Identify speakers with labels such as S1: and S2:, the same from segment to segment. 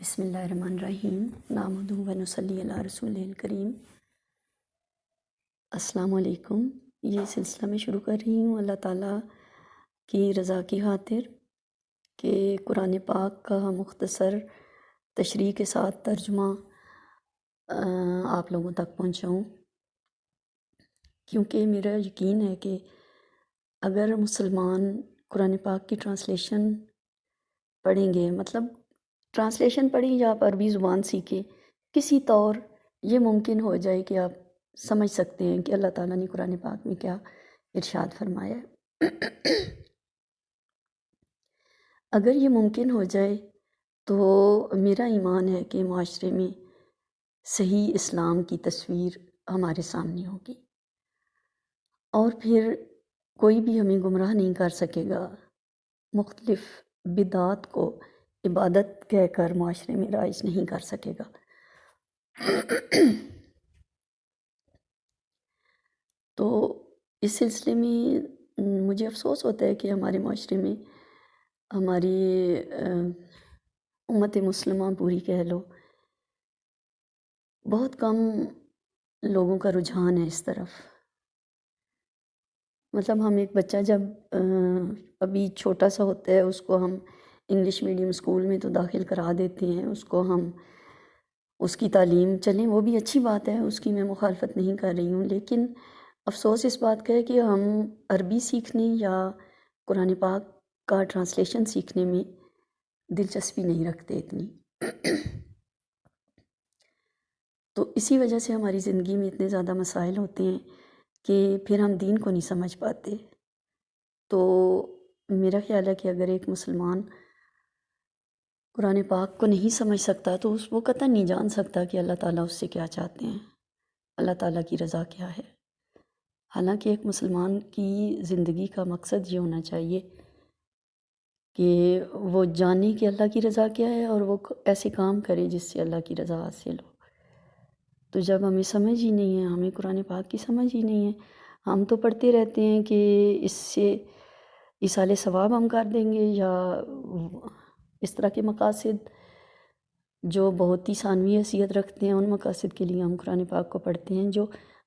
S1: بسم اللہ الرحمن الرحیم نحمدہ و نصلی علی رسول الکریم۔ السلام علیکم۔ یہ سلسلہ میں شروع کر رہی ہوں اللہ تعالیٰ کی رضا کی خاطر کہ قرآن پاک کا مختصر تشریح کے ساتھ ترجمہ آپ لوگوں تک پہنچاؤں، کیونکہ میرا یقین ہے کہ اگر مسلمان قرآن پاک کی ٹرانسلیشن پڑھیں گے، مطلب ٹرانسلیشن پڑھیں یا آپ عربی زبان سیکھیں، کسی طور یہ ممکن ہو جائے کہ آپ سمجھ سکتے ہیں کہ اللہ تعالیٰ نے قرآن پاک میں کیا ارشاد فرمایا ہے۔ اگر یہ ممکن ہو جائے تو میرا ایمان ہے کہ معاشرے میں صحیح اسلام کی تصویر ہمارے سامنے ہوگی، اور پھر کوئی بھی ہمیں گمراہ نہیں کر سکے گا، مختلف بدعات کو عبادت کہہ کر معاشرے میں رائج نہیں کر سکے گا۔ تو اس سلسلے میں مجھے افسوس ہوتا ہے کہ ہمارے معاشرے میں ہماری امت مسلمہ پوری کہہ لو، بہت کم لوگوں کا رجحان ہے اس طرف۔ مطلب ہم ایک بچہ جب ابھی چھوٹا سا ہوتا ہے، اس کو ہم انگلش میڈیم اسکول میں تو داخل کرا دیتے ہیں، اس کو ہم اس کی تعلیم چلیں وہ بھی اچھی بات ہے، اس کی میں مخالفت نہیں کر رہی ہوں، لیکن افسوس اس بات کا ہے کہ ہم عربی سیکھنے یا قرآن پاک کا ٹرانسلیشن سیکھنے میں دلچسپی نہیں رکھتے اتنی۔ تو اسی وجہ سے ہماری زندگی میں اتنے زیادہ مسائل ہوتے ہیں کہ پھر ہم دین کو نہیں سمجھ پاتے۔ تو میرا خیال ہے کہ اگر ایک مسلمان قرآن پاک کو نہیں سمجھ سکتا تو وہ قطعاً نہیں جان سکتا کہ اللہ تعالیٰ اس سے کیا چاہتے ہیں، اللہ تعالیٰ کی رضا کیا ہے۔ حالانکہ ایک مسلمان کی زندگی کا مقصد یہ ہونا چاہیے کہ وہ جانے کہ اللہ کی رضا کیا ہے اور وہ ایسے کام کرے جس سے اللہ کی رضا حاصل ہو۔ تو جب ہمیں سمجھ ہی نہیں ہے، ہمیں قرآن پاک کی سمجھ ہی نہیں ہے، ہم تو پڑھتے رہتے ہیں کہ اس سے ایصال ثواب ہم کر دیں گے، یا اس طرح کے مقاصد جو بہت ہی ثانوی حیثیت رکھتے ہیں، ان مقاصد کے لیے ہم قرآن پاک کو پڑھتے ہیں۔ جو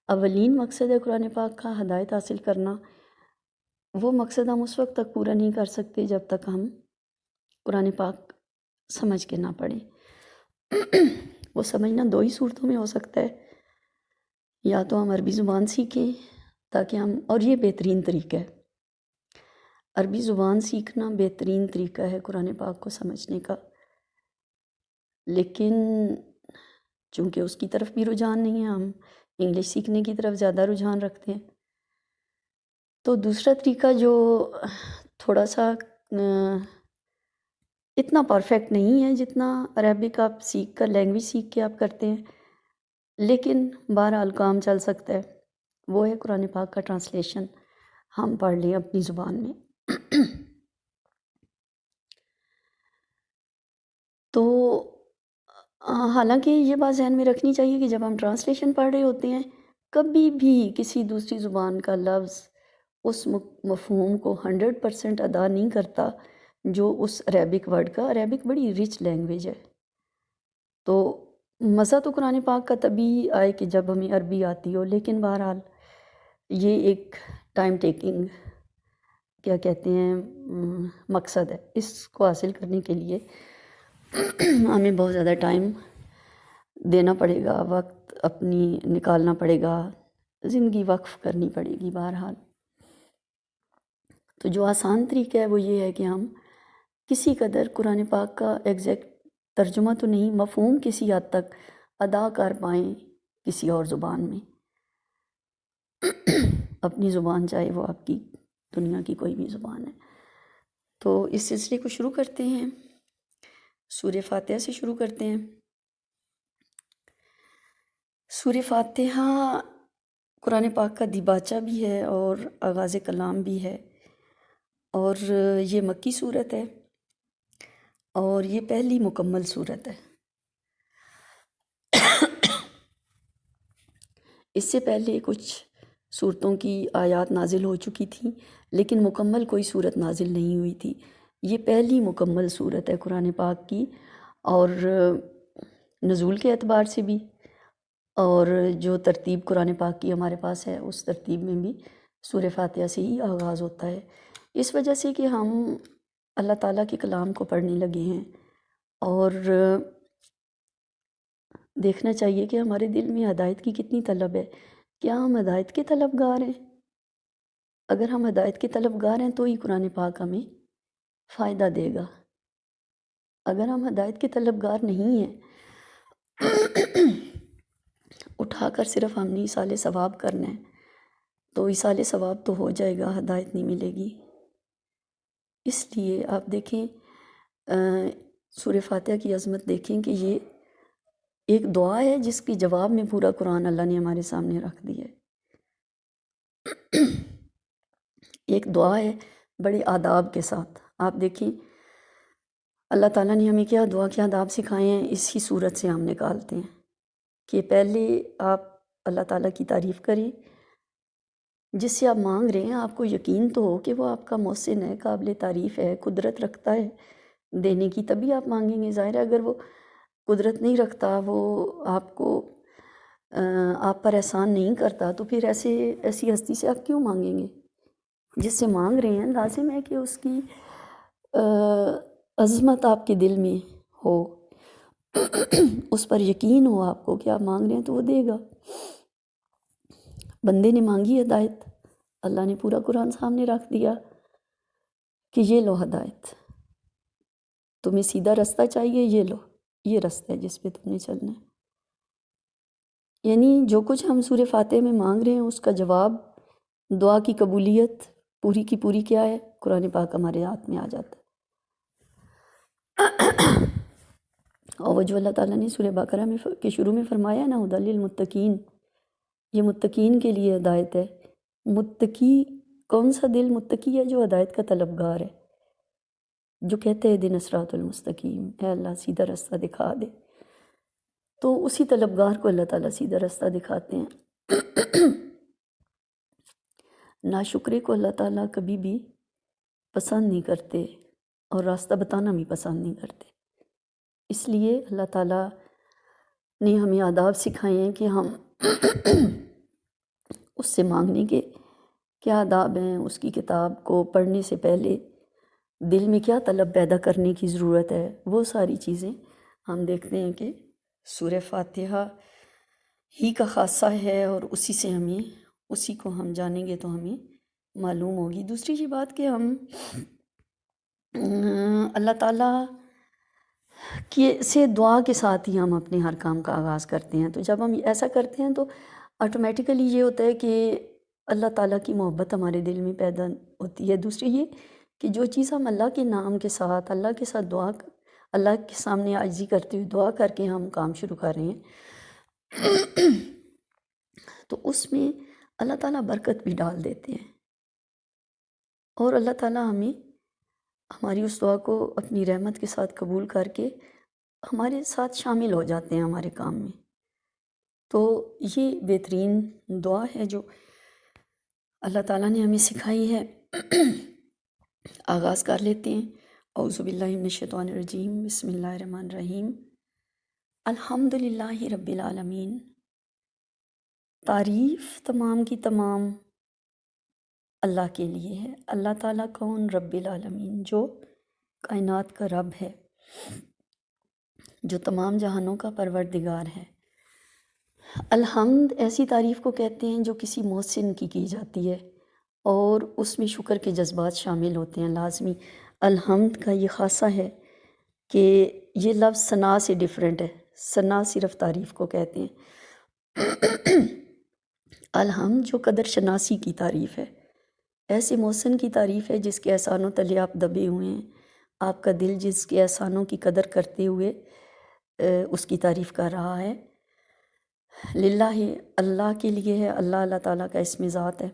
S1: اولین مقصد ہے قرآن پاک کا، ہدایت حاصل کرنا، وہ مقصد ہم اس وقت تک پورا نہیں کر سکتے جب تک ہم قرآن پاک سمجھ کے نہ پڑھیں۔ وہ سمجھنا دو ہی صورتوں میں ہو سکتا ہے، یا تو ہم عربی زبان سیکھیں تاکہ ہم، اور یہ بہترین طریقہ ہے، عربی زبان سیکھنا بہترین طریقہ ہے قرآن پاک کو سمجھنے کا، لیکن چونکہ اس کی طرف بھی رجحان نہیں ہے، ہم انگلش سیکھنے کی طرف زیادہ رجحان رکھتے ہیں۔ تو دوسرا طریقہ جو تھوڑا سا اتنا پرفیکٹ نہیں ہے جتنا عربک آپ سیکھ کر، لینگویج سیکھ کے آپ کرتے ہیں، لیکن بہرحال کام چل سکتا ہے، وہ ہے قرآن پاک کا ٹرانسلیشن ہم پڑھ لیں اپنی زبان میں۔ تو حالانکہ یہ بات ذہن میں رکھنی چاہیے کہ جب ہم ٹرانسلیشن پڑھ رہے ہوتے ہیں، کبھی بھی کسی دوسری زبان کا لفظ اس مفہوم کو 100% ادا نہیں کرتا جو اس عربک ورڈ کا۔ عربک بڑی رچ لینگویج ہے، تو مزہ تو قرآن پاک کا تبھی آئے کہ جب ہمیں عربی آتی ہو، لیکن بہرحال یہ ایک ٹائم ٹیکنگ کیا کہتے ہیں مقصد ہے۔ اس کو حاصل کرنے کے لیے ہمیں بہت زیادہ ٹائم دینا پڑے گا، وقت اپنی نکالنا پڑے گا، زندگی وقف کرنی پڑے گی بہرحال۔ تو جو آسان طریقہ ہے وہ یہ ہے کہ ہم کسی قدر قرآن پاک کا ایگزیکٹ ترجمہ تو نہیں، مفہوم کسی حد تک ادا کر پائیں کسی اور زبان میں، اپنی زبان چاہے وہ آپ کی دنیا کی کوئی بھی زبان ہے۔ تو اس سلسلے کو شروع کرتے ہیں، سورہ فاتحہ سے شروع کرتے ہیں۔ سورہ فاتحہ قرآن پاک کا دیباچہ بھی ہے اور آغاز کلام بھی ہے، اور یہ مکی صورت ہے اور یہ پہلی مکمل صورت ہے۔ اس سے پہلے کچھ صورتوں کی آیات نازل ہو چکی تھیں، لیکن مکمل کوئی صورت نازل نہیں ہوئی تھی۔ یہ پہلی مکمل صورت ہے قرآن پاک کی، اور نزول کے اعتبار سے بھی، اور جو ترتیب قرآن پاک کی ہمارے پاس ہے اس ترتیب میں بھی سورہ فاتحہ سے ہی آغاز ہوتا ہے، اس وجہ سے کہ ہم اللہ تعالیٰ کے کلام کو پڑھنے لگے ہیں، اور دیکھنا چاہیے کہ ہمارے دل میں ہدایت کی کتنی طلب ہے۔ کیا ہم ہدایت کے طلبگار ہیں؟ اگر ہم ہدایت کے طلبگار ہیں تو ہی قرآن پاک ہمیں فائدہ دے گا۔ اگر ہم ہدایت کے طلبگار نہیں ہیں، اٹھا کر صرف ہم نے ایصال ثواب کرنا ہے، تو ایصال ثواب تو ہو جائے گا، ہدایت نہیں ملے گی۔ اس لیے آپ دیکھیں سورہ فاتحہ کی عظمت دیکھیں کہ یہ ایک دعا ہے جس کی جواب میں پورا قرآن اللہ نے ہمارے سامنے رکھ دیا ہے۔ ایک دعا ہے بڑے آداب کے ساتھ۔ آپ دیکھیں اللہ تعالیٰ نے ہمیں کیا دعا کے آداب سکھائے ہیں، اسی صورت سے ہم نکالتے ہیں کہ پہلے آپ اللہ تعالیٰ کی تعریف کریں، جس سے آپ مانگ رہے ہیں آپ کو یقین تو ہو کہ وہ آپ کا محسن ہے، قابل تعریف ہے، قدرت رکھتا ہے دینے کی، تبھی آپ مانگیں گے۔ ظاہر ہے اگر وہ قدرت نہیں رکھتا، وہ آپ کو آپ پر احسان نہیں کرتا، تو پھر ایسی ہستی سے آپ کیوں مانگیں گے؟ جس سے مانگ رہے ہیں لازم ہے کہ اس کی عظمت آپ کے دل میں ہو، اس پر یقین ہو آپ کو کہ آپ مانگ رہے ہیں تو وہ دے گا۔ بندے نے مانگی ہدایت، اللہ نے پورا قرآن سامنے رکھ دیا کہ یہ لو ہدایت، تمہیں سیدھا رستہ چاہیے، یہ لو، یہ رستہ ہے جس پہ تم نے چلنا ہے۔ یعنی جو کچھ ہم سورہ فاتحہ میں مانگ رہے ہیں اس کا جواب، دعا کی قبولیت پوری کی پوری کیا ہے؟ قرآن پاک ہمارے ہاتھ میں آ جاتا ہے۔ اور وہ جو اللہ تعالیٰ نے سورہ بقرہ میں کے شروع میں فرمایا نا ھدی للمتقین، یہ متقین کے لیے ہدایت ہے۔ متقی کون سا دل متقی ہے؟ جو ہدایت کا طلبگار ہے، جو کہتے ہیں اہدنا الصراط المستقیم، اے اللہ سیدھا رستہ دکھا دے، تو اسی طلبگار کو اللہ تعالیٰ سیدھا رستہ دکھاتے ہیں۔ ناشکرے کو اللہ تعالیٰ کبھی بھی پسند نہیں کرتے، اور راستہ بتانا بھی پسند نہیں کرتے۔ اس لیے اللہ تعالیٰ نے ہمیں آداب سکھائے ہیں کہ ہم اس سے مانگنے کے کیا آداب ہیں، اس کی کتاب کو پڑھنے سے پہلے دل میں کیا طلب پیدا کرنے کی ضرورت ہے، وہ ساری چیزیں ہم دیکھتے ہیں کہ سورہ فاتحہ ہی کا خاصہ ہے، اور اسی کو ہم جانیں گے تو ہمیں معلوم ہوگی۔ دوسری یہ بات کہ ہم اللہ تعالیٰ سے دعا کے ساتھ ہی ہم اپنے ہر کام کا آغاز کرتے ہیں، تو جب ہم ایسا کرتے ہیں تو آٹومیٹیکلی یہ ہوتا ہے کہ اللہ تعالیٰ کی محبت ہمارے دل میں پیدا ہوتی ہے۔ دوسری یہ کہ جو چیز ہم اللہ کے نام کے ساتھ، اللہ کے ساتھ اللہ کے سامنے عاجزی کرتے ہوئے دعا کر کے ہم کام شروع کر رہے ہیں، تو اس میں اللہ تعالیٰ برکت بھی ڈال دیتے ہیں، اور اللہ تعالیٰ ہماری اس دعا کو اپنی رحمت کے ساتھ قبول کر کے ہمارے ساتھ شامل ہو جاتے ہیں ہمارے کام میں۔ تو یہ بہترین دعا ہے جو اللہ تعالیٰ نے ہمیں سکھائی ہے۔ آغاز کر لیتے ہیں۔ اعوذ باللہ من الشیطان الرجیم، بسم اللہ الرحمن الرحیم۔ الحمدللہ رب العالمین، تعریف تمام کی تمام اللہ کے لیے ہے۔ اللہ تعالیٰ کون؟ رب العالمین، جو کائنات کا رب ہے، جو تمام جہانوں کا پروردگار ہے۔ الحمد ایسی تعریف کو کہتے ہیں جو کسی محسن کی جاتی ہے، اور اس میں شکر کے جذبات شامل ہوتے ہیں لازمی۔ الحمد کا یہ خاصہ ہے کہ یہ لفظ ثنا سے ڈیفرنٹ ہے، ثنا صرف تعریف کو کہتے ہیں۔ الحمد جو قدر شناسی کی تعریف ہے، ایسے محسن کی تعریف ہے جس کے احسانوں تلے آپ دبے ہوئے ہیں، آپ کا دل جس کے احسانوں کی قدر کرتے ہوئے اس کی تعریف کر رہا ہے۔ للہ، اللہ کے لیے ہے۔ اللہ تعالیٰ کا اسم ذات ہے۔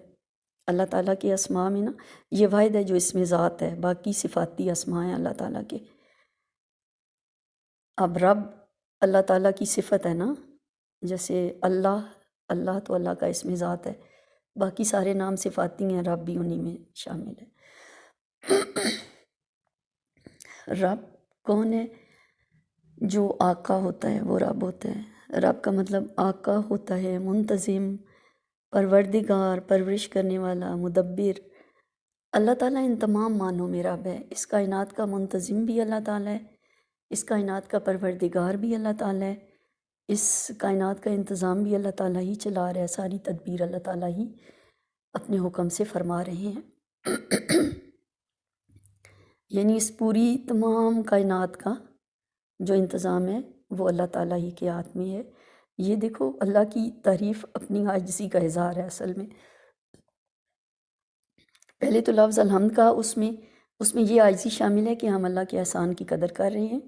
S1: اللہ تعالیٰ کے اسماء میں نا یہ واحد ہے جو اسم ذات ہے، باقی صفاتی اسماء ہیں اللہ تعالیٰ کے۔ اب رب اللہ تعالیٰ کی صفت ہے نا، جیسے اللہ تو اللہ کا اسم ذات ہے، باقی سارے نام صفاتی ہیں، رب بھی انہی میں شامل ہے۔ رب کون ہے؟ جو آقا ہوتا ہے وہ رب ہوتا ہے۔ رب کا مطلب آقا ہوتا ہے، منتظم، پروردگار، پرورش کرنے والا، مدبر۔ اللہ تعالیٰ ان تمام معنوں میں رب ہے۔ اس کائنات کا منتظم بھی اللہ تعالیٰ ہے، اس کائنات کا پروردگار بھی اللہ تعالیٰ ہے، اس کائنات کا انتظام بھی اللہ تعالیٰ ہی چلا رہا ہے، ساری تدبیر اللہ تعالیٰ ہی اپنے حکم سے فرما رہے ہیں۔ یعنی اس پوری تمام کائنات کا جو انتظام ہے وہ اللہ تعالیٰ ہی کے ہاتھ میں ہے۔ یہ دیکھو اللہ کی تعریف اپنی عاجزی کا اظہار ہے اصل میں۔ پہلے تو لفظ الحمد کا، اس میں یہ عاجزی شامل ہے کہ ہم اللہ کے احسان کی قدر کر رہے ہیں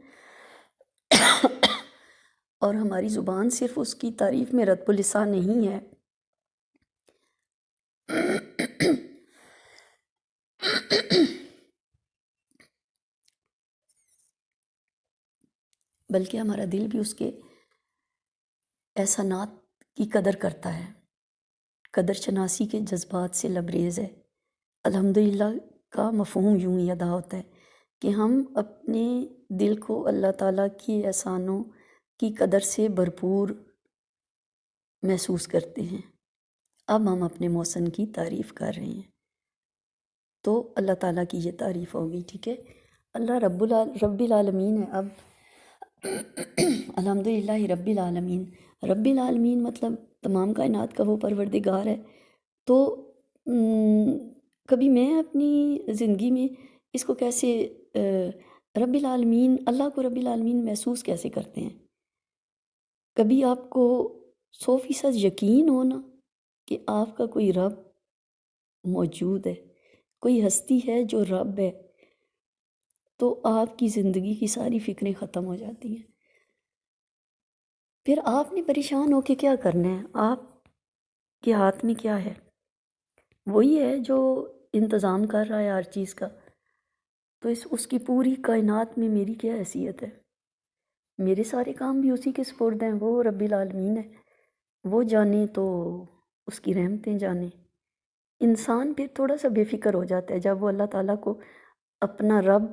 S1: اور ہماری زبان صرف اس کی تعریف میں رطب السان نہیں ہے، بلکہ ہمارا دل بھی اس کے احسانات کی قدر کرتا ہے، قدر شناسی کے جذبات سے لبریز ہے۔ الحمدللہ کا مفہوم یوں ہی ادا ہوتا ہے کہ ہم اپنے دل کو اللہ تعالیٰ کی احسانوں کی قدر سے بھرپور محسوس کرتے ہیں۔ اب ہم اپنے محسن کی تعریف کر رہے ہیں تو اللہ تعالیٰ کی یہ تعریف ہوگی، ٹھیک ہے۔ اللہ رب العالمین ہے۔ اب الحمدللہ رب العالمین، رب العالمین مطلب تمام کائنات کا وہ پروردگار ہے۔ تو کبھی میں اپنی زندگی میں اس کو کیسے رب العالمین، اللہ کو رب العالمین محسوس کیسے کرتے ہیں؟ کبھی آپ کو 100% یقین ہونا کہ آپ کا کوئی رب موجود ہے، کوئی ہستی ہے جو رب ہے، تو آپ کی زندگی کی ساری فکریں ختم ہو جاتی ہیں۔ پھر آپ نے پریشان ہو کے کیا کرنا ہے؟ آپ کے ہاتھ میں کیا ہے؟ وہی ہے جو انتظام کر رہا ہے ہر چیز کا۔ تو اس کی پوری کائنات میں میری کیا حیثیت ہے؟ میرے سارے کام بھی اسی کے سپرد ہیں، وہ رب العالمین ہے، وہ جانے تو اس کی رحمتیں جانے۔ انسان پھر تھوڑا سا بے فکر ہو جاتا ہے جب وہ اللہ تعالیٰ کو اپنا رب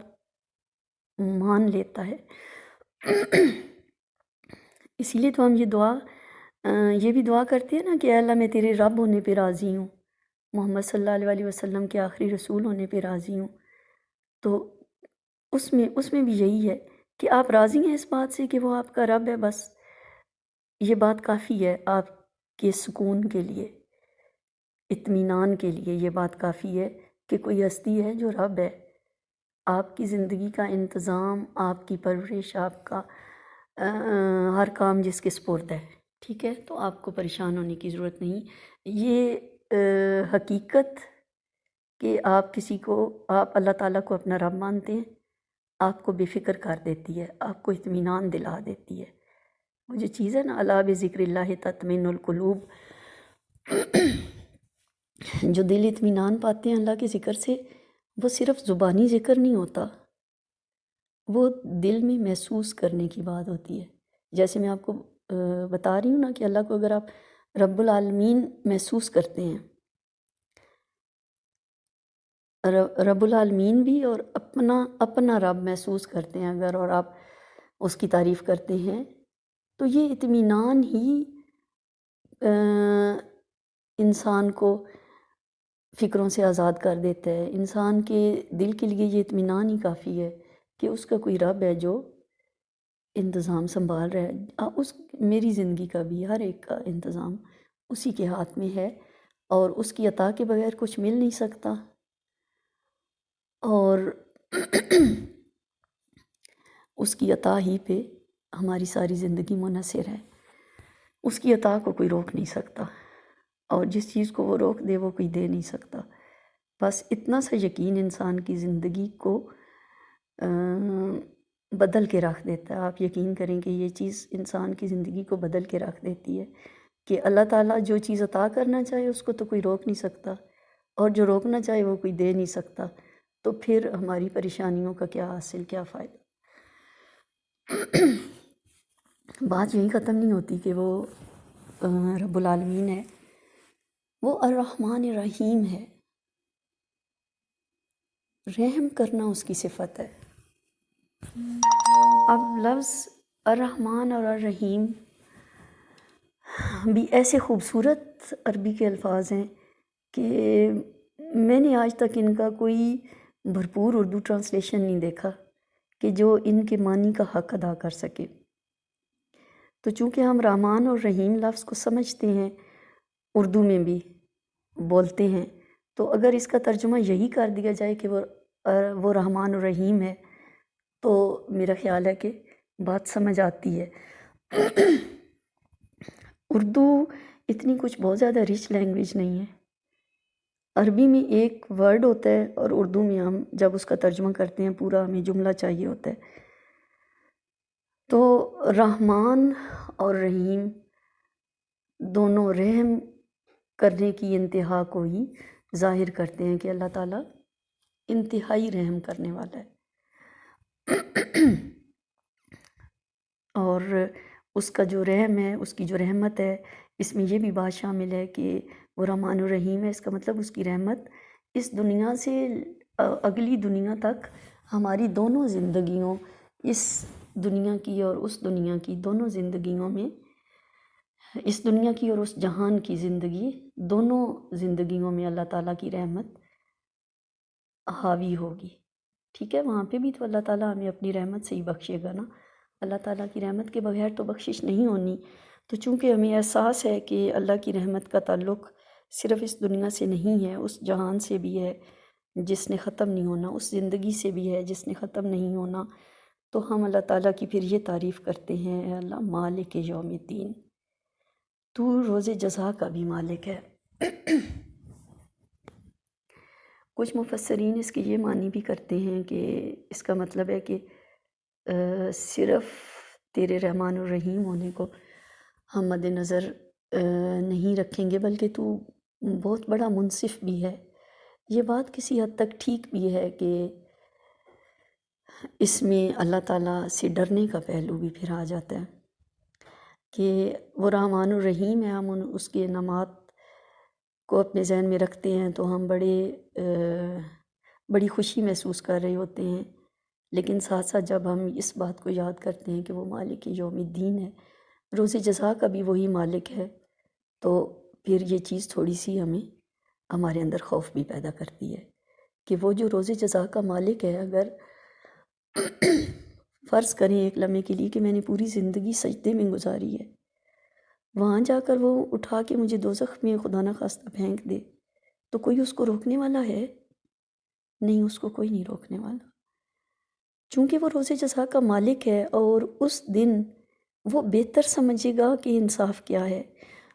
S1: مان لیتا ہے۔ اسی لیے تو ہم یہ بھی دعا کرتے ہیں نا کہ اے اللہ میں تیرے رب ہونے پہ راضی ہوں، محمد صلی اللہ علیہ وسلم کے آخری رسول ہونے پہ راضی ہوں۔ تو اس میں بھی یہی ہے کہ آپ راضی ہیں اس بات سے کہ وہ آپ کا رب ہے، بس یہ بات کافی ہے آپ کے سکون کے لیے، اطمینان کے لیے۔ یہ بات کافی ہے کہ کوئی ہستی ہے جو رب ہے، آپ کی زندگی کا انتظام، آپ کی پرورش، آپ کا ہر کام جس کے سپرد ہے، ٹھیک ہے۔ تو آپ کو پریشان ہونے کی ضرورت نہیں۔ یہ حقیقت کہ آپ اللہ تعالیٰ کو اپنا رب مانتے ہیں، آپ کو بے فکر کر دیتی ہے، آپ کو اطمینان دلا دیتی ہے۔ وہ جو چیز ہے نا، الا بذکر اللہ تطمئن القلوب، جو دل اطمینان پاتے ہیں اللہ کے ذکر سے، وہ صرف زبانی ذکر نہیں ہوتا، وہ دل میں محسوس کرنے کی بات ہوتی ہے۔ جیسے میں آپ کو بتا رہی ہوں نا کہ اللہ کو اگر آپ رب العالمین محسوس کرتے ہیں، رب العالمین بھی، اور اپنا رب محسوس کرتے ہیں اگر، اور آپ اس کی تعریف کرتے ہیں، تو یہ اطمینان ہی انسان کو فکروں سے آزاد کر دیتا ہے۔ انسان کے دل کے لیے یہ اطمینان ہی کافی ہے کہ اس کا کوئی رب ہے جو انتظام سنبھال رہا ہے۔ میری زندگی کا بھی ہر ایک کا انتظام اسی کے ہاتھ میں ہے، اور اس کی عطا کے بغیر کچھ مل نہیں سکتا، اور اس کی عطا ہی پہ ہماری ساری زندگی منحصر ہے۔ اس کی عطا کو کوئی روک نہیں سکتا، اور جس چیز کو وہ روک دے وہ کوئی دے نہیں سکتا۔ بس اتنا سا یقین انسان کی زندگی کو بدل کے رکھ دیتا ہے۔ آپ یقین کریں کہ یہ چیز انسان کی زندگی کو بدل کے رکھ دیتی ہے کہ اللہ تعالیٰ جو چیز عطا کرنا چاہے اس کو تو کوئی روک نہیں سکتا، اور جو روکنا چاہے وہ کوئی دے نہیں سکتا۔ تو پھر ہماری پریشانیوں کا کیا حاصل، کیا فائدہ؟ بات یہیں ختم نہیں ہوتی کہ وہ رب العالمین ہے، وہ الرحمن الرحیم ہے، رحم کرنا اس کی صفت ہے۔ اب لفظ الرحمن اور الرحیم بھی ایسے خوبصورت عربی کے الفاظ ہیں کہ میں نے آج تک ان کا کوئی بھرپور اردو ٹرانسلیشن نہیں دیکھا کہ جو ان کے معنی کا حق ادا کر سکے۔ تو چونکہ ہم رحمان اور رحیم لفظ کو سمجھتے ہیں، اردو میں بھی بولتے ہیں، تو اگر اس کا ترجمہ یہی کر دیا جائے کہ وہ رحمان اور رحیم ہے تو میرا خیال ہے کہ بات سمجھ آتی ہے۔ اردو اتنی کچھ بہت زیادہ ریچ لینگویج نہیں ہے۔ عربی میں ایک ورڈ ہوتا ہے اور اردو میں ہم جب اس کا ترجمہ کرتے ہیں پورا ہمیں جملہ چاہیے ہوتا ہے۔ تو رحمان اور رحیم دونوں رحم کرنے کی انتہا کو ہی ظاہر کرتے ہیں کہ اللہ تعالیٰ انتہائی رحم کرنے والا ہے۔ اور اس کا جو رحم ہے، اس کی جو رحمت ہے، اس میں یہ بھی بات شامل ہے کہ وہ رحمان الرحیم ہے۔ اس کا مطلب اس کی رحمت اس دنیا سے اگلی دنیا تک ہماری دونوں زندگیوں، اس دنیا کی اور اس دنیا کی دونوں زندگیوں میں، اس دنیا کی اور اس جہان کی زندگی، دونوں زندگیوں میں اللہ تعالیٰ کی رحمت حاوی ہوگی۔ ٹھیک ہے، وہاں پہ بھی تو اللہ تعالیٰ ہمیں اپنی رحمت سے ہی بخشے گا نا۔ اللہ تعالیٰ کی رحمت کے بغیر تو بخشش نہیں ہونی۔ تو چونکہ ہمیں احساس ہے کہ اللہ کی رحمت کا تعلق صرف اس دنیا سے نہیں ہے، اس جہان سے بھی ہے جس نے ختم نہیں ہونا، اس زندگی سے بھی ہے جس نے ختم نہیں ہونا، تو ہم اللہ تعالیٰ کی پھر یہ تعریف کرتے ہیں، اے اللہ مالک یوم الدین، تو روز جزا کا بھی مالک ہے۔ کچھ مفسرین اس کے یہ معنی بھی کرتے ہیں کہ اس کا مطلب ہے کہ صرف تیرے رحمان الرحیم ہونے کو ہم مد نظر نہیں رکھیں گے، بلکہ تو بہت بڑا منصف بھی ہے۔ یہ بات کسی حد تک ٹھیک بھی ہے کہ اس میں اللہ تعالیٰ سے ڈرنے کا پہلو بھی پھر آ جاتا ہے کہ وہ رحمان الرحیم ہے، ہم اس کے انعامات کو اپنے ذہن میں رکھتے ہیں تو ہم بڑی خوشی محسوس کر رہے ہوتے ہیں، لیکن ساتھ ساتھ جب ہم اس بات کو یاد کرتے ہیں کہ وہ مالک یوم الدین ہے، روز جزا کا بھی وہی مالک ہے، تو پھر یہ چیز تھوڑی سی ہمارے اندر خوف بھی پیدا کرتی ہے کہ وہ جو روز جزا کا مالک ہے، اگر فرض کریں ایک لمحے کے لیے کہ میں نے پوری زندگی سجدے میں گزاری ہے، وہاں جا کر وہ اٹھا کے مجھے دوزخ میں خدا نخواستہ پھینک دے، تو کوئی اس کو روکنے والا ہے؟ نہیں، اس کو کوئی نہیں روکنے والا، چونکہ وہ روز جزا کا مالک ہے، اور اس دن وہ بہتر سمجھے گا کہ انصاف کیا ہے،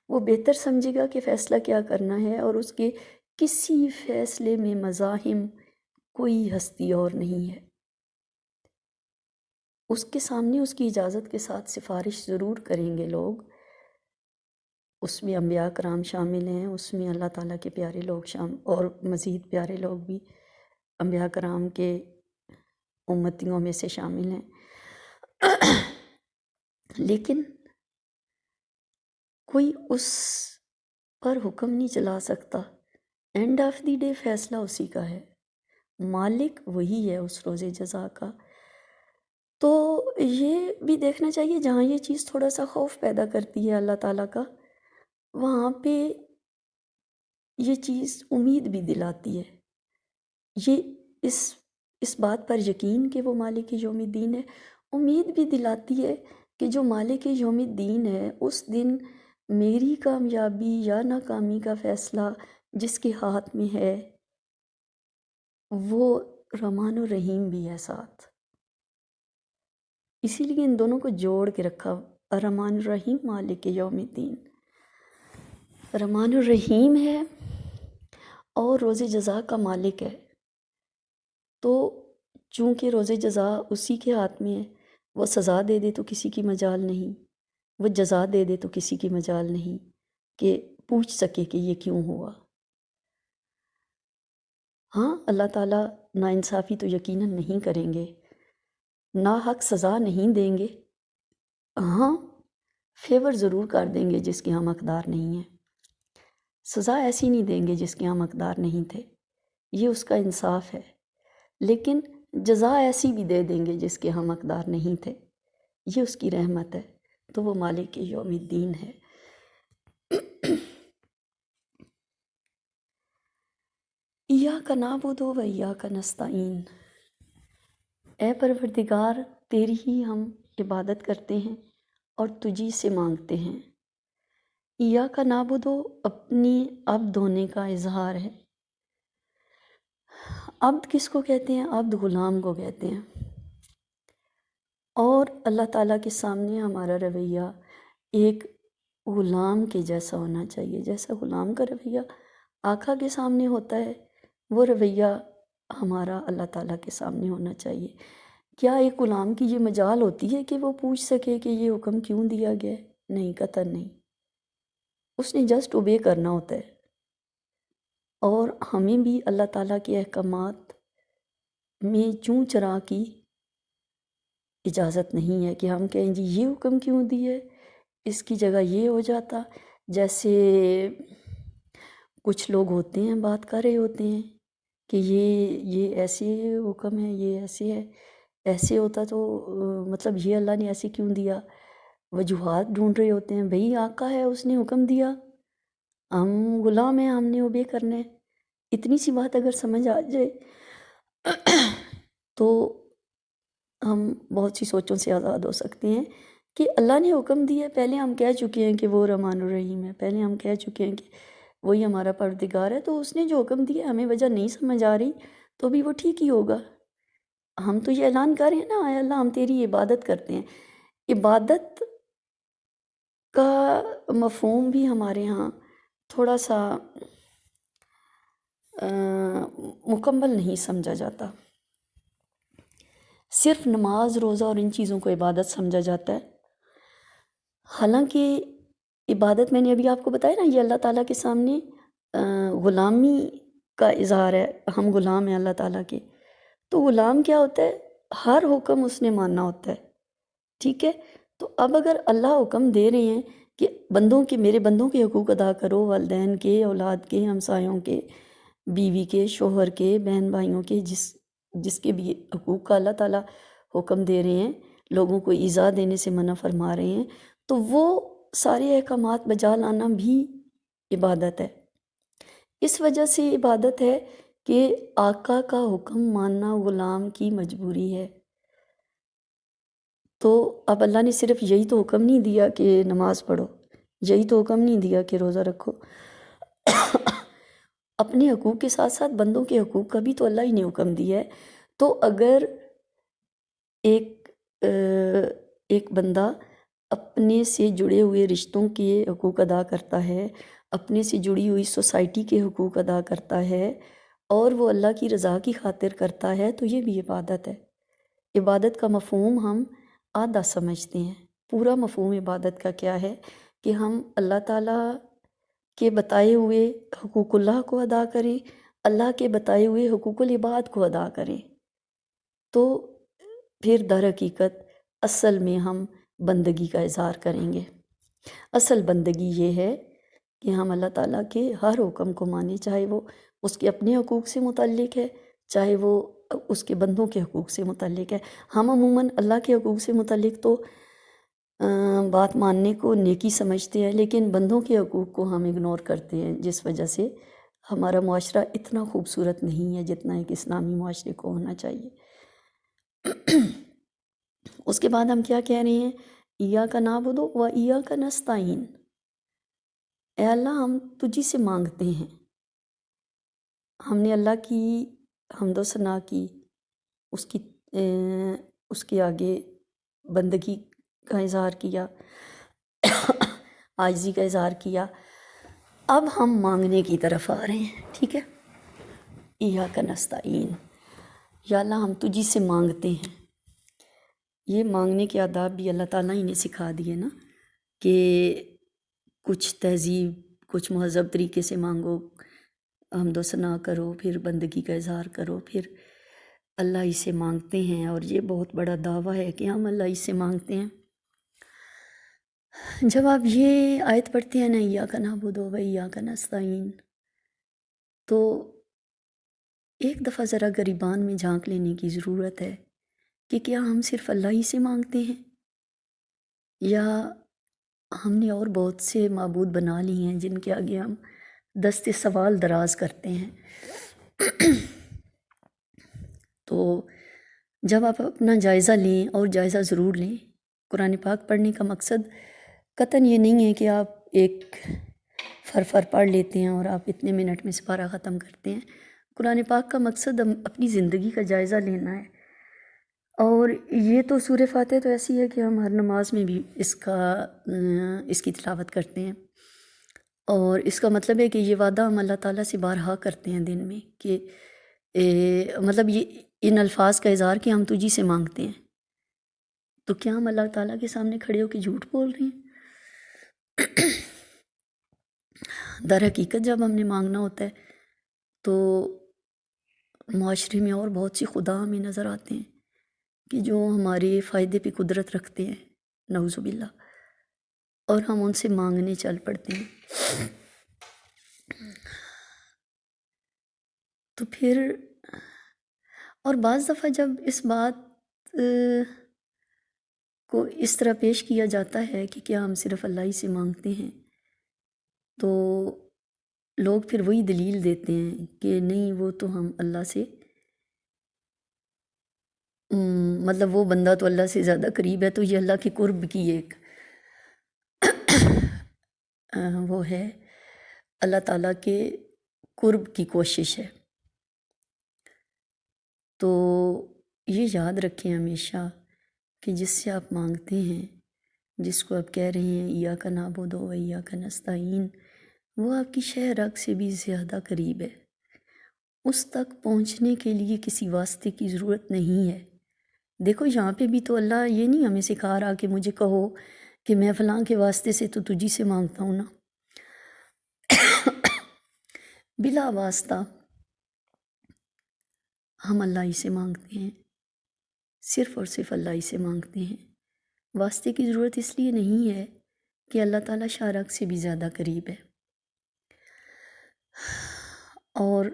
S1: وہ بہتر سمجھے گا کہ فیصلہ کیا کرنا ہے، اور اس کے کسی فیصلے میں مزاحم کوئی ہستی اور نہیں ہے۔ اس کے سامنے اس کی اجازت کے ساتھ سفارش ضرور کریں گے لوگ، اس میں انبیاء کرام شامل ہیں، اس میں اللہ تعالیٰ کے پیارے لوگ اور مزید پیارے لوگ بھی انبیاء کرام کے امتیوں میں سے شامل ہیں، لیکن کوئی اس پر حکم نہیں چلا سکتا۔ اینڈ آف دی ڈے فیصلہ اسی کا ہے، مالک وہی ہے اس روز جزا کا۔ تو یہ بھی دیکھنا چاہیے، جہاں یہ چیز تھوڑا سا خوف پیدا کرتی ہے اللہ تعالیٰ کا، وہاں پہ یہ چیز امید بھی دلاتی ہے، یہ اس بات پر یقین کہ وہ مالک یوم الدین ہے، امید بھی دلاتی ہے کہ جو مالک یوم الدین ہے، اس دن میری کامیابی یا ناکامی کا فیصلہ جس کے ہاتھ میں ہے، وہ رحمان الرحیم بھی ہے ساتھ۔ اسی لیے ان دونوں کو جوڑ کے رکھا، الرحمن الرحیم مالک یوم الدین، رحمان الرحیم ہے اور روز جزا کا مالک ہے۔ تو چونکہ روز جزا اسی کے ہاتھ میں ہے، وہ سزا دے دے تو کسی کی مجال نہیں، وہ جزا دے دے تو کسی کی مجال نہیں کہ پوچھ سکے کہ یہ کیوں ہوا۔ ہاں، اللہ تعالیٰ ناانصافی تو یقیناً نہیں کریں گے، ناحق سزا نہیں دیں گے، ہاں فیور ضرور کر دیں گے جس کے ہم حقدار نہیں ہیں، سزا ایسی نہیں دیں گے جس کے ہم حقدار نہیں تھے، یہ اس کا انصاف ہے، لیکن جزا ایسی بھی دے دیں گے جس کے ہم حقدار نہیں تھے، یہ اس کی رحمت ہے، تو وہ مالک یوم الدین ہے۔ ایاک نعبد و ایاک نستعین، اے پروردگار تیری ہی ہم عبادت کرتے ہیں اور تجھی سے مانگتے ہیں۔ ایاک نعبد اپنی عبد ہونے کا اظہار ہے۔ عبد کس کو کہتے ہیں؟ عبد غلام کو کہتے ہیں۔ اور اللہ تعالیٰ کے سامنے ہمارا رویہ ایک غلام کے جیسا ہونا چاہیے، جیسا غلام کا رویہ آقا کے سامنے ہوتا ہے، وہ رویہ ہمارا اللہ تعالیٰ کے سامنے ہونا چاہیے۔ کیا ایک غلام کی یہ مجال ہوتی ہے کہ وہ پوچھ سکے کہ یہ حکم کیوں دیا گیا ہے؟ نہیں، قطعاً نہیں۔ اس نے جسٹ اوبے کرنا ہوتا ہے۔ اور ہمیں بھی اللہ تعالیٰ کے احکامات میں چوں چرا کی اجازت نہیں ہے کہ ہم کہیں جی یہ حکم کیوں دیے، اس کی جگہ یہ ہو جاتا۔ جیسے کچھ لوگ ہوتے ہیں بات کر رہے ہوتے ہیں کہ یہ ایسے حکم ہے، یہ ایسے ہے، ایسے ہوتا تو مطلب یہ اللہ نے ایسے کیوں دیا، وجوہات ڈھونڈ رہے ہوتے ہیں۔ بھئی آقا ہے، اس نے حکم دیا، ہم غلام ہیں، ہم نے اوبے کرنا ہے۔ اتنی سی بات اگر سمجھ آ جائے تو ہم بہت سی سوچوں سے آزاد ہو سکتے ہیں کہ اللہ نے حکم دیا۔ پہلے ہم کہہ چکے ہیں کہ وہ رحمان الرحیم ہے، پہلے ہم کہہ چکے ہیں کہ وہی ہمارا پروردگار ہے، تو اس نے جو حکم دیا ہمیں وجہ نہیں سمجھ آ رہی تو بھی وہ ٹھیک ہی ہوگا۔ ہم تو یہ اعلان کر رہے ہیں نا، اے اللہ ہم تیری عبادت کرتے ہیں۔ عبادت کا مفہوم بھی ہمارے ہاں تھوڑا سا مکمل نہیں سمجھا جاتا۔ صرف نماز، روزہ اور ان چیزوں کو عبادت سمجھا جاتا ہے، حالانکہ عبادت میں نے ابھی آپ کو بتایا نا، یہ اللہ تعالیٰ کے سامنے غلامی کا اظہار ہے، ہم غلام ہیں اللہ تعالیٰ کے۔ تو غلام کیا ہوتا ہے؟ ہر حکم اس نے ماننا ہوتا ہے، ٹھیک ہے؟ تو اب اگر اللہ حکم دے رہے ہیں کہ میرے بندوں کے حقوق ادا کرو، والدین کے، اولاد کے، ہمسایوں کے، بیوی کے، شوہر کے، بہن بھائیوں کے، جس کے بھی حقوق کا اللہ تعالیٰ حکم دے رہے ہیں، لوگوں کو ایذا دینے سے منع فرما رہے ہیں، تو وہ سارے احکامات بجا لانا بھی عبادت ہے۔ اس وجہ سے عبادت ہے کہ آقا کا حکم ماننا غلام کی مجبوری ہے۔ تو اب اللہ نے صرف یہی تو حکم نہیں دیا کہ نماز پڑھو، یہی تو حکم نہیں دیا کہ روزہ رکھو۔ اپنے حقوق کے ساتھ ساتھ بندوں کے حقوق کا بھی تو اللہ ہی نے حکم دیا ہے۔ تو اگر ایک بندہ اپنے سے جڑے ہوئے رشتوں کے حقوق ادا کرتا ہے، اپنے سے جڑی ہوئی سوسائٹی کے حقوق ادا کرتا ہے، اور وہ اللہ کی رضا کی خاطر کرتا ہے، تو یہ بھی عبادت ہے۔ عبادت کا مفہوم ہم آدھا سمجھتے ہیں۔ پورا مفہوم عبادت کا کیا ہے کہ ہم اللہ تعالیٰ کے بتائے ہوئے حقوق اللہ کو ادا کریں، اللہ کے بتائے ہوئے حقوق العباد کو ادا کریں، تو پھر در حقیقت اصل میں ہم بندگی کا اظہار کریں گے۔ اصل بندگی یہ ہے کہ ہم اللہ تعالیٰ کے ہر حکم کو مانیں، چاہے وہ اس کے اپنے حقوق سے متعلق ہے، چاہے وہ اس کے بندوں کے حقوق سے متعلق ہے۔ ہم عموماً اللہ کے حقوق سے متعلق تو بات ماننے کو نیکی سمجھتے ہیں، لیکن بندوں کے حقوق کو ہم اگنور کرتے ہیں، جس وجہ سے ہمارا معاشرہ اتنا خوبصورت نہیں ہے جتنا ایک اسلامی معاشرے کو ہونا چاہیے۔ اس کے بعد ہم کیا کہہ رہے ہیں؟ ایاک نعبد و ایاک نستعین، اے اللہ ہم تجھی سے مانگتے ہیں۔ ہم نے اللہ کی حمد و ثنا کی، اس کے آگے بندگی کا اظہار کیا، عاجزی کا اظہار کیا۔ اب ہم مانگنے کی طرف آ رہے ہیں، ٹھیک ہے؟ ایاک نستعین، یا اللہ ہم تجھی سے مانگتے ہیں۔ یہ مانگنے کے آداب بھی اللہ تعالیٰ ہی نے سکھا دیے نا، کہ کچھ تہذیب، کچھ مہذب طریقے سے مانگو، حمد و ثنا کرو، پھر بندگی کا اظہار کرو، پھر اللہ ہی سے مانگتے ہیں۔ اور یہ بہت بڑا دعویٰ ہے کہ ہم اللہ ہی سے مانگتے ہیں۔ جب آپ یہ آیت پڑھتے ہیں نا، ایاک نعبد و ایاک نستعین، تو ایک دفعہ ذرا گریبان میں جھانک لینے کی ضرورت ہے کہ کیا ہم صرف اللہ ہی سے مانگتے ہیں؟ یا ہم نے اور بہت سے معبود بنا لیے ہیں جن کے آگے ہم دست سوال دراز کرتے ہیں۔ تو جب آپ اپنا جائزہ لیں، اور جائزہ ضرور لیں، قرآن پاک پڑھنے کا مقصد قطعاً یہ نہیں ہے کہ آپ ایک فر پڑھ لیتے ہیں اور آپ اتنے منٹ میں سپارہ ختم کرتے ہیں۔ قرآن پاک کا مقصد اپنی زندگی کا جائزہ لینا ہے۔ اور یہ تو سورہ فاتحہ تو ایسی ہے کہ ہم ہر نماز میں بھی اس کی تلاوت کرتے ہیں، اور اس کا مطلب ہے کہ یہ وعدہ ہم اللہ تعالیٰ سے بارہا کرتے ہیں دن میں، کہ مطلب یہ ان الفاظ کا اظہار کہ ہم تجھی سے مانگتے ہیں۔ تو کیا ہم اللہ تعالیٰ کے سامنے کھڑے ہو کے جھوٹ بول رہے ہیں؟ در حقیقت جب ہم نے مانگنا ہوتا ہے تو معاشرے میں اور بہت سی خدا ہمیں نظر آتے ہیں کہ جو ہمارے فائدے پہ قدرت رکھتے ہیں، نعوذ باللہ، اور ہم ان سے مانگنے چل پڑتے ہیں۔ تو پھر اور بعض دفعہ جب اس بات کو اس طرح پیش کیا جاتا ہے کہ کیا ہم صرف اللہ ہی سے مانگتے ہیں، تو لوگ پھر وہی دلیل دیتے ہیں کہ نہیں، وہ تو ہم اللہ سے مطلب وہ بندہ تو اللہ سے زیادہ قریب ہے، تو یہ اللہ کے قرب کی ایک وہ ہے، اللہ تعالیٰ کے قرب کی کوشش ہے۔ تو یہ یاد رکھیں ہمیشہ کہ جس سے آپ مانگتے ہیں، جس کو آپ کہہ رہے ہیں ایاک نعبد و ایاک نستعین، وہ آپ کی شہ رگ سے بھی زیادہ قریب ہے۔ اس تک پہنچنے کے لیے کسی واسطے کی ضرورت نہیں ہے۔ دیکھو یہاں پہ بھی تو اللہ یہ نہیں ہمیں سکھا رہا کہ مجھے کہو کہ میں فلاں کے واسطے سے تو تجھی سے مانگتا ہوں نا۔ بلا واسطہ ہم اللہ ہی سے مانگتے ہیں، صرف اور صرف اللہ ہی سے مانگتے ہیں۔ واسطے کی ضرورت اس لیے نہیں ہے کہ اللہ تعالیٰ شہ رگ سے بھی زیادہ قریب ہے، اور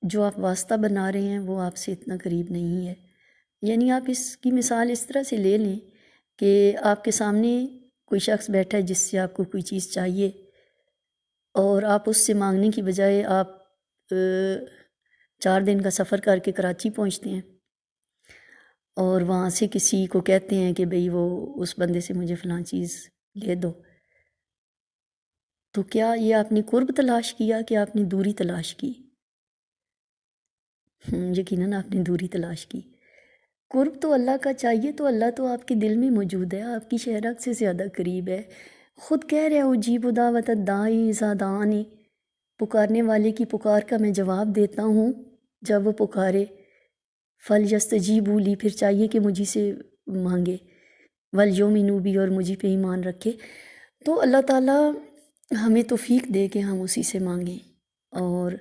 S1: جو آپ واسطہ بنا رہے ہیں وہ آپ سے اتنا قریب نہیں ہے۔ یعنی آپ اس کی مثال اس طرح سے لے لیں کہ آپ کے سامنے کوئی شخص بیٹھا ہے جس سے آپ کو کوئی چیز چاہیے، اور آپ اس سے مانگنے کی بجائے آپ 4 دن کا سفر کر کے کراچی پہنچتے ہیں، اور وہاں سے کسی کو کہتے ہیں کہ بھئی وہ اس بندے سے مجھے فلاں چیز لے دو۔ تو کیا یہ آپ نے قرب تلاش کیا کہ آپ نے دوری تلاش کی؟ یقیناً آپ نے دوری تلاش کی۔ قرب تو اللہ کا چاہیے تو اللہ تو آپ کے دل میں موجود ہے، آپ کی شہ رگ سے زیادہ قریب ہے۔ خود کہہ رہے اجیب دعوت الداعی اذا دعانی، پکارنے والے کی پکار کا میں جواب دیتا ہوں جب وہ پکارے۔ فلیستجیبوا لی، پھر چاہیے کہ مجھے سے مانگے، ولیؤمنوا بی، اور مجھے پہ ایمان رکھے۔ تو اللہ تعالیٰ ہمیں توفیق دے کہ ہم اسی سے مانگیں، اور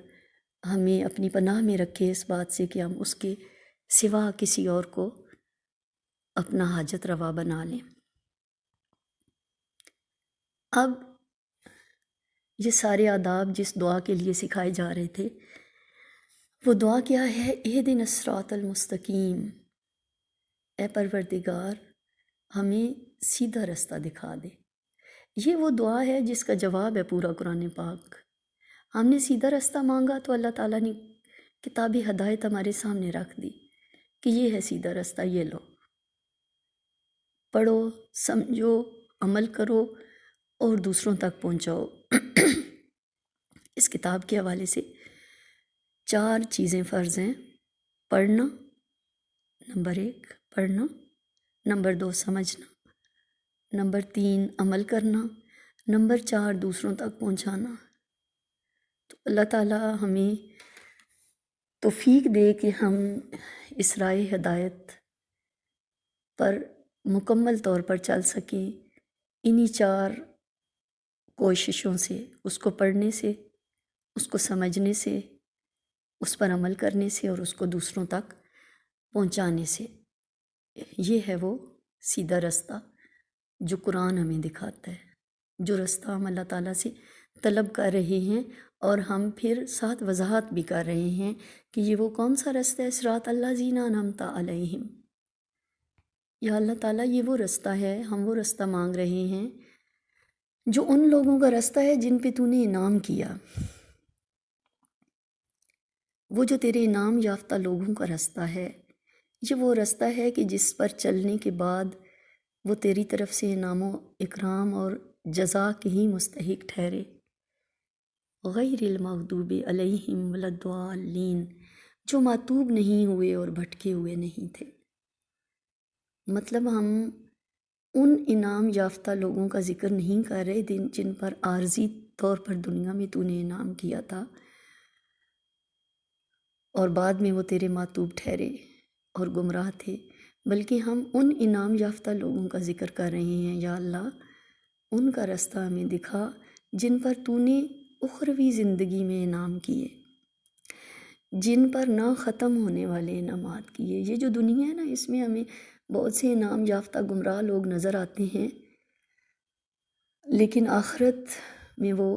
S1: ہمیں اپنی پناہ میں رکھے اس بات سے کہ ہم اس کے سوا کسی اور کو اپنا حاجت روا بنا لیں۔ اب یہ سارے آداب جس دعا کے لیے سکھائے جا رہے تھے، وہ دعا کیا ہے؟ اہدنا الصراط المستقیم، اے پروردگار ہمیں سیدھا رستہ دکھا دے۔ یہ وہ دعا ہے جس کا جواب ہے پورا قرآن پاک۔ ہم نے سیدھا رستہ مانگا تو اللہ تعالیٰ نے کتاب ہدایت ہمارے سامنے رکھ دی کہ یہ ہے سیدھا رستہ، یہ لو، پڑھو، سمجھو، عمل کرو اور دوسروں تک پہنچاؤ۔ اس کتاب کے حوالے سے 4 چیزیں فرض ہیں: پڑھنا، نمبر 1 پڑھنا، نمبر 2 سمجھنا، نمبر 3 عمل کرنا، نمبر 4 دوسروں تک پہنچانا۔ تو اللہ تعالیٰ ہمیں توفیق دے کہ ہم اس راہ ہدایت پر مکمل طور پر چل سکیں، انہی 4 کوششوں سے، اس کو پڑھنے سے، اس کو سمجھنے سے، اس پر عمل کرنے سے، اور اس کو دوسروں تک پہنچانے سے۔ یہ ہے وہ سیدھا رستہ جو قرآن ہمیں دکھاتا ہے، جو رستہ ہم اللہ تعالیٰ سے طلب کر رہے ہیں، اور ہم پھر ساتھ وضاحت بھی کر رہے ہیں کہ یہ وہ کون سا رستہ ہے، صراط الذین انعمت علیہم۔ یا اللہ تعالیٰ یہ وہ رستہ ہے، ہم وہ رستہ مانگ رہے ہیں جو ان لوگوں کا رستہ ہے جن پہ تو نے انعام کیا، وہ جو تیرے انعام یافتہ لوگوں کا رستہ ہے، یہ وہ رستہ ہے کہ جس پر چلنے کے بعد وہ تیری طرف سے انعام و اکرام اور جزا کے ہی مستحق ٹھہرے۔ غیر المغضوب علیہم ولا الضالین، جو معتوب نہیں ہوئے اور بھٹکے ہوئے نہیں تھے۔ مطلب ہم ان انعام یافتہ لوگوں کا ذکر نہیں کر رہے جن پر عارضی طور پر دنیا میں تو نے انعام کیا تھا اور بعد میں وہ تیرے معتوب ٹھہرے اور گمراہ تھے، بلکہ ہم ان انعام یافتہ لوگوں کا ذکر کر رہے ہیں۔ یا اللہ ان کا رستہ ہمیں دکھا جن پر تو نے اخروی زندگی میں انعام کیے، جن پر نہ ختم ہونے والے انعامات کیے۔ یہ جو دنیا ہے نا، اس میں ہمیں بہت سے انعام یافتہ گمراہ لوگ نظر آتے ہیں، لیکن آخرت میں وہ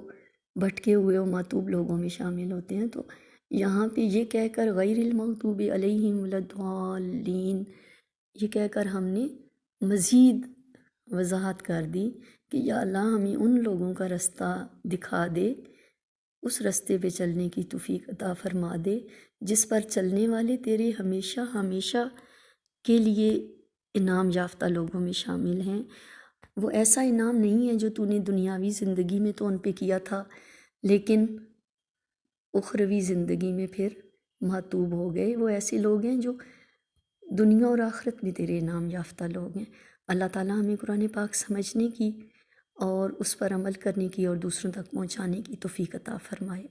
S1: بھٹکے ہوئے و معتوب لوگوں میں شامل ہوتے ہیں۔ تو یہاں پہ یہ کہہ کر غیر المغضوب علیہم ولا الضالین، یہ کہہ کر ہم نے مزید وضاحت کر دی کہ یا اللہ ہمیں ان لوگوں کا رستہ دکھا دے، اس رستے پہ چلنے کی توفیق عطا فرما دے جس پر چلنے والے تیرے ہمیشہ ہمیشہ کے لیے انعام یافتہ لوگوں میں شامل ہیں۔ وہ ایسا انعام نہیں ہے جو تو نے دنیاوی زندگی میں تو ان پہ کیا تھا، لیکن اخروی زندگی میں پھر معتوب ہو گئے۔ وہ ایسے لوگ ہیں جو دنیا اور آخرت میں تیرے انعام یافتہ لوگ ہیں۔ اللہ تعالیٰ ہمیں قرآن پاک سمجھنے کی اور اس پر عمل کرنے کی اور دوسروں تک پہنچانے کی توفیق عطا فرمائے۔